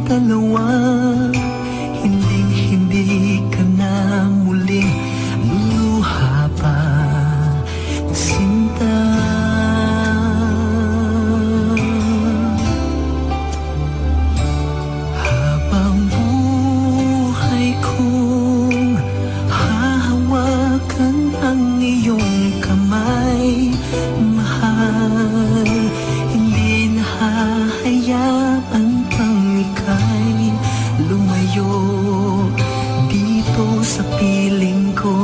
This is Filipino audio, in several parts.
dalawa. Hinding-hindi ka na muling luluha pa, sinta. Habang buhay kong hahawakan ang iyong kamay, mahal, hindi na hahayaan pang ika'y lumayo dito sa piling ko.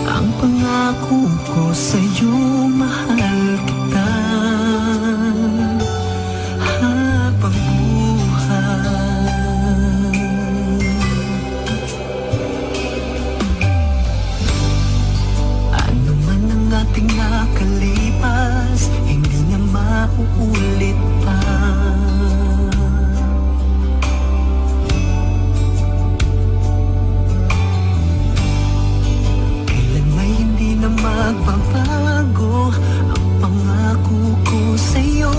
Ang pangako ko sa'yo, mahal kita habang buhay. Ano man ang ating nakalipas, hindi na mauulit pa. Kailan may hindi na magbabago ang pangako ko sa'yo.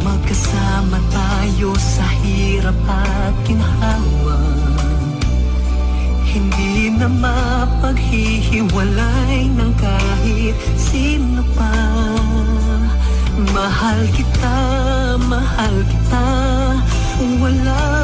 Magkasama tayo sa hirap at ginhawa, hindi na mapaghihiwalay ng kahit sino pa. Mahal kita, wala